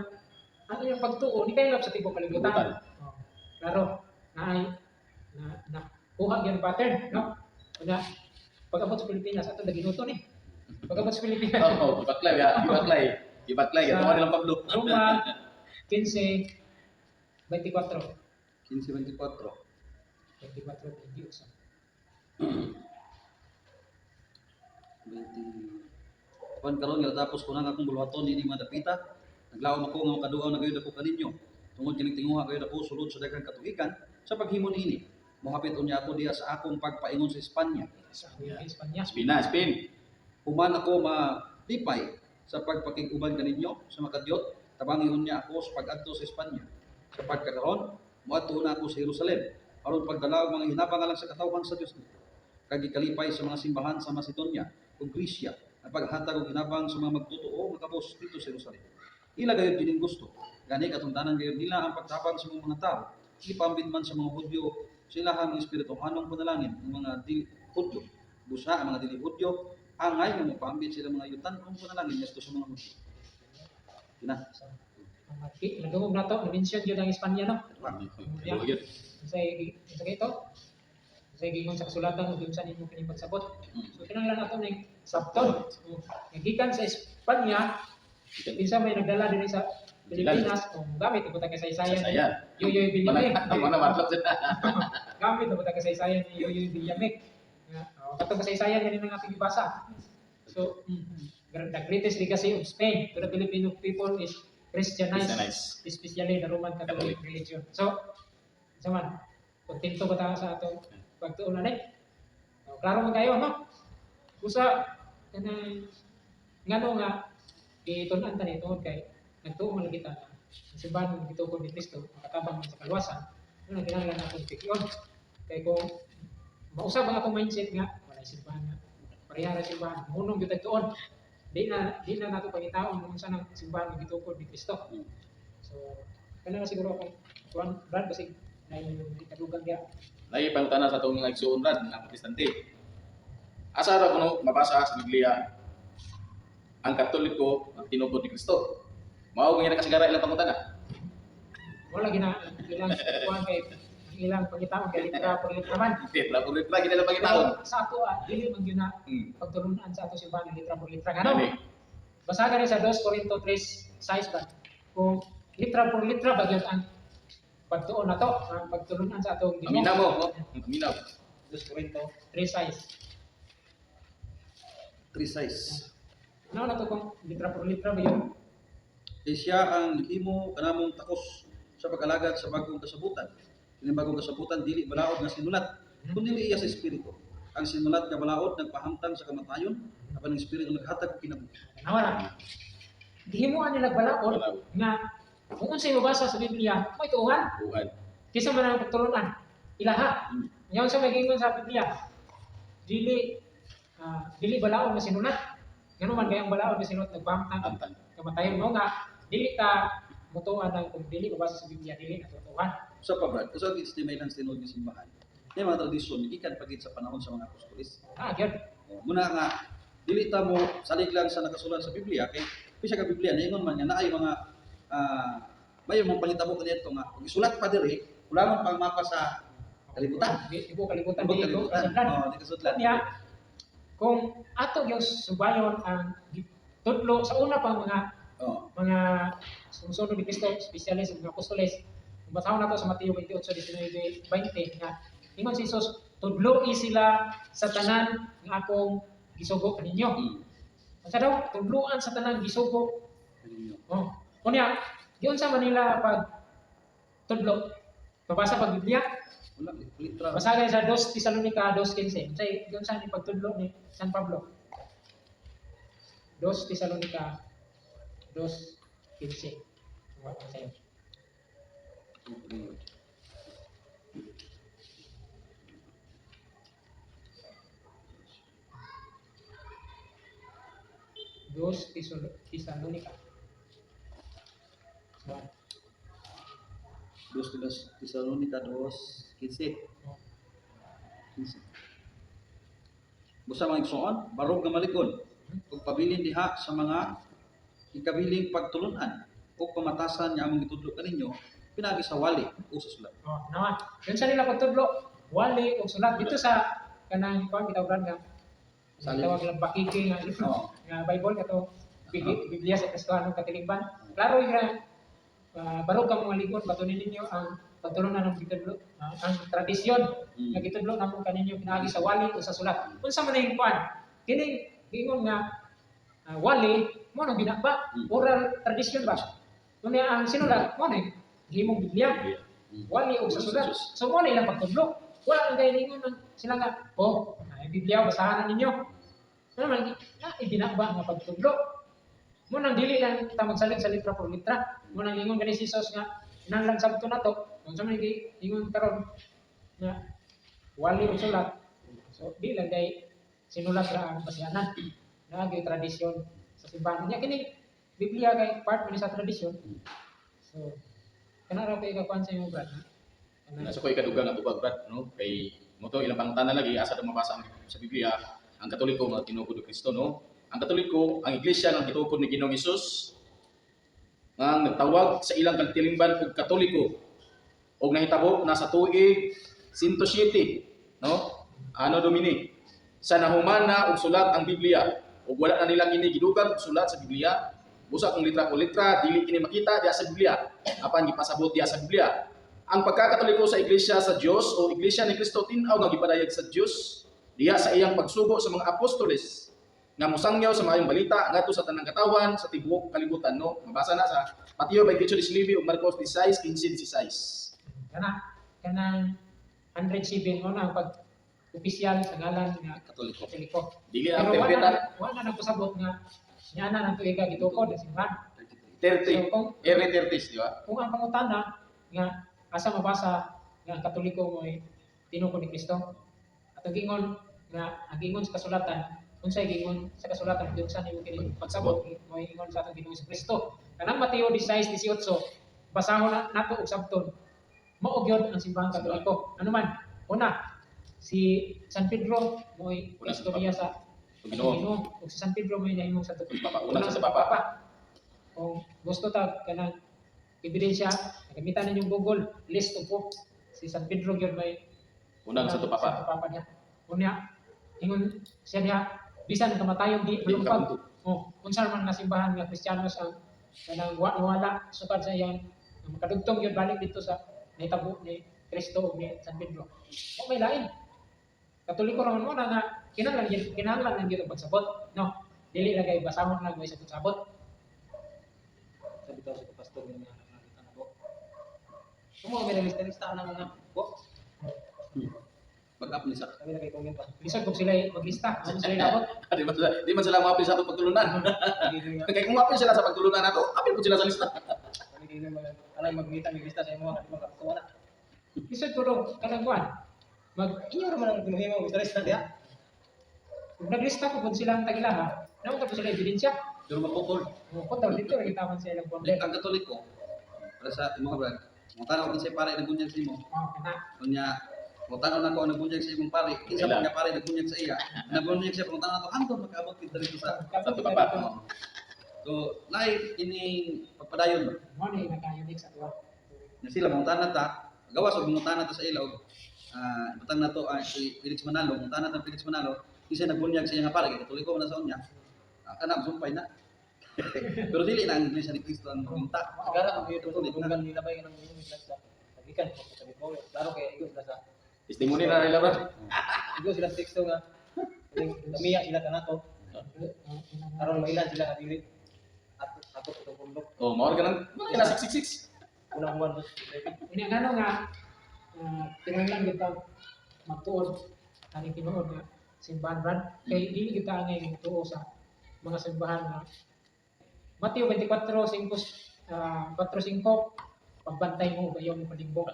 ang iyang pagtuo ni kaylap sa tibok kalibutan. Oh. Klaro. Na kuha gyud pattern, no? Una pag-abot sa Pilipinas ato naginuto ni. Pag-abot sa Pilipinas. Oo, ibaklay ya, ibaklay ya, tuwa nilang Pablo. Roma 15:24. 15:24. 24 Diyos. 20. Kuan karon nga tapos ko na akong bulwaton dinhi madapita. Naglaom ako nga makaduaw na gayud ako kaninyo. Tungod kining tinguha gayud ako sulod sa daghang katuigan sa paghimo niini. Mohapit unya ako diha sa akong pagpaingon sa Espanya. Sa Espanya. Spain. Human ako malipay sa pagpakiguban kaninyo sa makadyot, tabangihon niya ako sa pag-adto sa Espanya. Sa pagkakaron, moadto na ako sa Jerusalem aron pagdala og mga hinapangalan sa katawhan sa Dios. Kag gikalipay sa mga simbahan sa Macedonia ug Grisya at paghatag og hinabang sa mga magtotoo nga kabos dito sa Jerusalem. Ila gayud kining gusto. Gani katundanan gayud nila ang pagtabang sa mga tao. Ipambit man sa mga Hudyo sila ang espiritu anong panalangin ng mga dili Hudyo. Busa ang mga dili Hudyo angay nga mapambit sila mga yutan kung panalangin ngadto sa mga Hudyo. Kina. Nadungog na to, na-mention yun ang Espanya, no? Oo, yun. Say ito. Say gingon sa kasulatan ug unsa nimo kini pagsabot. So kinahanglan nato ning sabton. Gikan sa Espanya, bisa may nagdala dinhi sa Pilipinas, gamit ito ta kasaysayan. Yoyoy Villamek. Mana matlat sila. Gamit ito ta kasaysayan ni Yoyoy Villamek. Katong kasaysayan yan ang ating ibasa. So, the greatest legacy of Spain to the Filipino people is Christianized. Especially the Roman Catholic religion. So, saman, kontento ba tayo sa atong pagtuon na klaro man kayo, no? Usa, ngano nga, itunan ta nito kay nagtuo man kita na simbahan ng gituko ni Kristo, makatabang man sa kaluwasan, ano kinahanglan natin pikyon. Kay kung mausab ang atong mindset nga, wala simbahan nga, parehara simbahan, munong gyud tagtuon. Di na nato pangitaon kung saan ang simbahan ng gituko ni Kristo. So, kana na siguro akong kuan brad kasi na yung ikadugang dia. Lagi pangutana sa itong mga igsuon rad, mga protestante. Asa ra kuno mabasa sa Biblia ang Katoliko ang tinubod ni Kristo. Mao nga nakasigara ilang pangutana. Wala ilang kuan kay ilang pangitaon kay litra por litra man. Litra gid na pangitaon. Sa ato dili man gyud na pagtulunan sa ato simbahan ng litra por litra ngano. Gani. Basagan ni sa 2 Corinto 3:6 ba. Kung litra por litra ba gyud ang pagtuon na to, ang pagtulunan sa atong Ginoo. Aminaw mo, aminaw. 2 Corinto 3:6. 3:6. Ano na to kung litra por litra ba yun? Kay siya ang naghimo kanamong takos sa pag-alagad sa bagong kasabutan. Kining bagong kasabutan dili balaod nga sinulat, kundi iya sa espiritu. Ang sinulat nga balaod nagpahamtang sa kamatayon, apan ang espiritu naghatag og kinabuhi. Nawara. Gihimuan nila balaod nga kung unsay mabasa sa Biblia, mo ituuhan. Buwan. Kisa man ang pagtulunan, ilaha. Ngayon sa magingon sa Biblia, dili balaod nga sinulat. Ganun man kayang balaod nga sinulat nagpahamtang Antang. kamatayon mo nga dili ta mutuan ang kung dili mabasa sa Biblia dili natutuhan. Sa pabrad, usag istimay lang tinod ni simbahan. May mga tradisyon gikan pagit sa panahon sa mga apostolis. Gyud. Muna nga dili ta mo salig lang sa nakasulat sa Biblia kay bisa ka Biblia naingon man nga naay mga may mga pangitabo kanito nga kung isulat pa diri kulangon pang mapa sa kalibutan. Ibu kalibutan Ibang dili ko kalibutan. kasudlan. Di kasudlan. Kanya kung ato yung subayon ang tudlo sa una pang mga sumusunod ni Kristo, especially sa mga apostoles, basahon nato sa Mateo 28:19-20 nga ingon si Jesus, tudloi sila sa tanan nga akong gisugo kaninyo. Unsa daw? Tudloan sa tanan gisugo. Oh. Kunya, diyon sa Manila pag tudlo, babasa pag Biblia, Wala, literal. basa kayo sa 2 Tesalonica 2:15. Say, diyon sa ni pagtudlo ni San Pablo. 2 Tesalonica 2:15. Wa ko sayo. Dos Tesalonica. Dos Tesalonica 2:15. 15. Busa mga igsoon, barog nga malikon, ug pabilin diha sa mga ikabiling pagtulunan o pamatasan nga among gitudlo kaninyo, pinagi sa wali o sa sulat. Oh, naman. Yun sa nila pagtudlo, wali o sulat dito sa kanang kuan gitawag nga sa Salin. tawag lang bakiki nga libro Oo. nga Bible kato Biblia sa Kristohanong Katilingban. Klaro nga barog ka mga ligon batunin ninyo ang pagtulunan ng gitudlo, ang tradisyon nga gitudlo namon kaninyo pinagi sa wali o sa sulat. Unsa man yung kuan? Kini gingon nga wali mo nang binakba oral tradisyon ba? Kunya ang sinulat mo na himong Biblia. Wali o sa sulat. So mo na ilang pagtudlo. Wala nang gayon ng sila nga, Biblia basahan na ninyo. Ano man ibinakba nga pagtudlo. Mo nang dili lang ta magsalig sa litra por litra. Mo nang ingon gani si Jesus nga inanglan sabto na to. Kung sa man ingon karon nga wali o sulat. So di lang kay sinulat ra ang basihanan. Naagay tradisyon sa simbahan niya kini Biblia kay part man sa tradisyon. So kana ra kay kakuan sa imong brad. Nasa ko ikadugang ang tubag brad, no? Kay mo to ilang pangutana lagi asa da mabasa sa Biblia ang Katoliko nga tinuod ni Kristo, no? Ang Katoliko, ang iglesia nga gituod ni Ginoong Hesus nga nagtawag sa ilang katilingban og Katoliko. Og nahitabo nasa tuig 107, no? Ano Domini? Sa nahumana og sulat ang Biblia. Ug wala na nila kini gidugang og sulat sa Biblia. Busa kung litra ko litra, dili kini makita diha sa Biblia. Apan gipasabot diha sa Biblia. Ang pagkakatoliko sa iglesia sa Dios o iglesia ni Kristo tin-aw nga gipadayag sa Dios diha sa iyang pagsugo sa mga apostoles nga mosangyaw sa maayong balita ngadto sa tanang katawan sa tibuok kalibutan, no? Mabasa na sa Mateo 28:19 ug Marcos 16:16. Kanang 107 mo na ang pag-opisyal sa ngalan nga Katoliko. Katoliko. Dili ang Pero tempetan wala na pasabot nga niya na nang tuiga gitukod sa simbahan. 30, So every 30, di ba? kung ang pangutana nga asa mabasa nga ang Katoliko mo ay tinukod ni Kristo. At ang gingon nga ang gingon sa kasulatan, unsay gingon sa kasulatan diyon sa nimo kini pagsabot mo ay ingon sa atong Ginoo sa Kristo. Kanang Mateo 16:18 basahon na nato og sabton. Mao gyud ang simbahan Katoliko. Ano man? Una, si San Pedro mo ay Una sa istorya sa Ginoo. Ginoo. Ug si San Pedro may nahimong sa tukod Papa, una una sa sa Papa. Papa. Kung gusto ta kanang ebidensya, gamitan ninyong Google, list of po. Si San Pedro gyud may Unang sa Papa. Papa niya. Unya, ingon siya niya, bisan kamatayon di Di malupag. ka Oh, unsa man nga simbahan nga Kristiyano sa kanang wala sukad sa iyang makadugtong gyud balik dito sa nahitabo ni Kristo ug ni San Pedro. O may lain. Katoliko naman mo na nga kinahanglan lang gyud ang pagsabot, no? Dili lang kay basahon lang may sabot. Sabi daw sa pastor nga nakita na po. Kumo may lista na mga po. Pag-up ni sa Sabi na kay comment pa. Lisod kung sila maglista, ano sila inabot? Di man sila mapil sa atong pagtulunan. Kaya kung mapil sila sa pagtulunan nato, apil po sila sa lista. Kami din naman alay magmita ng lista sa imo mga kapwa na. Lisod ko ro kanang kuan. Inyo ra man ang tinuhimo og lista diha. Kung naglista ko kung sila ang tagilaha, naman ko sila ebidensya. pero mapukol. Ko taw dito ra kita man sa ilang Dili problem. ang Katoliko para sa imong brad. Mo tanaw kung say pare nagbunyag sa imo. Oh, kana. Kunya mo tanaw na ko nagbunyag sa imong pare. Kinsa Kailan? man nga pare nagbunyag sa iya. Nagbunyag siya pang tanaw na to hangtod makaabot kita dito sa. Sa Papa. So, naay ini pagpadayon ba? Mo ni naka-unique sa tuwa. Na sila mangutana ta, gawas og mangutana ta sa ila og batang nato si Felix Manalo, mangutana ta Felix Manalo, Kasi nagbunyag sa iyang para katoliko na sa unya. Anak sumpay na. Pero dili na ang iglesia ni Cristo ang magunta. Sigara ang ito tunggan nila ba yung sa kagikan ko sa Bitcoin. Klaro kaya iyo sila sa Testimony na nila ba? iyo sila sa teksto nga namiya sila kanato. Karon mailan sila kadili. Ako itong bundok. Oh, mawar ka nang na 666. Unang buwan dos. Ini ano nga, tinanglan kita magtuod, ani tinuod nga simbahan brad. Kay dili kita angay magtuo sa mga simbahan na Mateo 24:5, 4:5, pagbantay mo gayon mo palimbong.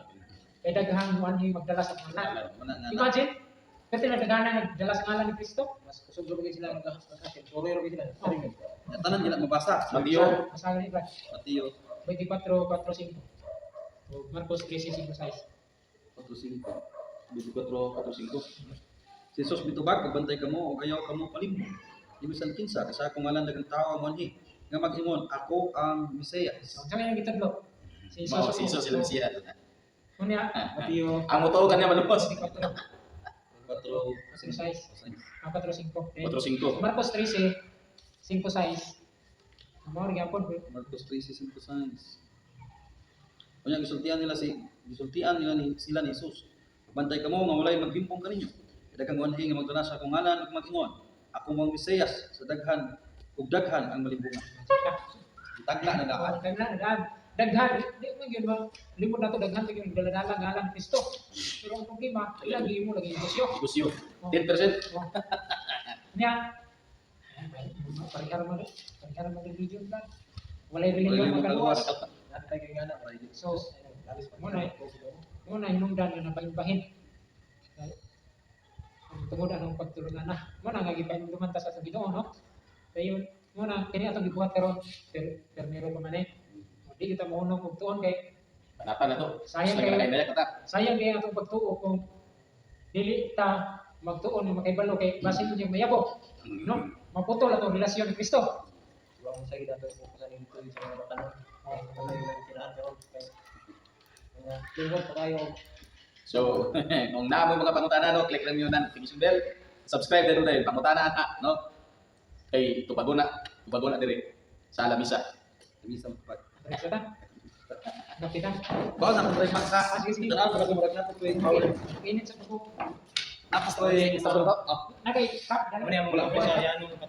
Kay daghan mo anhi magdala sa ngalan. Imagine, kasi nagdagana nagdala sa ngalan ni Kristo. Mas kusog lagi sila magkakasin. Puro sila. Saring. Tanan gina mabasa. Mateo. Masaga ni Brad. Mateo 24:4-5. O Marcos 13:5. 4:5. 24:5. Si Jesus mitubag pagbantay kamo o ayaw kamo palimbong. Ibisan kinsa kasi akong ngalan dagang tao mo anhi nga mag-ingon ako ang Mesiyas. So, sa ngayon gitadlo. Si Mao Jesus. si Jesus sila siya. Unya, Mateo Ang moto kanya malupos. 24, 4:6. 4:5. 4:5. Marcos 13:5-6. Amo rin gyapon. Marcos 13:5. Kunya gisultian nila sila ni Jesus. Bantay kamo nga walay magbimpong kaninyo. Daghang wanhi nga magdala sa akong ngalan ug mag-ingon, ako mong Mesiyas sa daghan ug daghan ang malimbungan. Tagla na lahat. Daghan, di mo gyud ba? Limod na to daghan gyud daladala ngalan Kristo. Pero ang problema, ilang mo lagi negosyo. Negosyo. 10%. Nya, parihara mo religion plan. Walay religion magaluwas. natay kay ngana ba ini. So, muna hinungdan na nabahin-bahin. Ang tungod anong pagtulungan na. Muna nga gipahinungduman ta sa Ginoo, no? Dayon muna kini atong gibuhat karon permero pa man eh. Di kita maunong og tuon kay Panatan na to. Sayang Sayang kayo. kaya kata. sayang kay atong pagtuo kung dili ta magtuon nga makaibalo kay basin yung mayabo, no? Maputol atong relasyon ni Kristo. Wala sa ida to sa nito sa mga tanong. Wala yung kinaan karon kay lingkod pa kayo. So, kung naamo mga pangutana, no, click lang yun ng notification bell. Subscribe din rin, pangutana na, no? Kay tubago na dire sa alamisa. Bisa magpag. Diretso ta. Kapitan. Bawa na kung maksa. Sige, sige. Tanaw ko murag na to tuwing Init sa tubo. Tapos ko yung Nakay tap Ano yung mga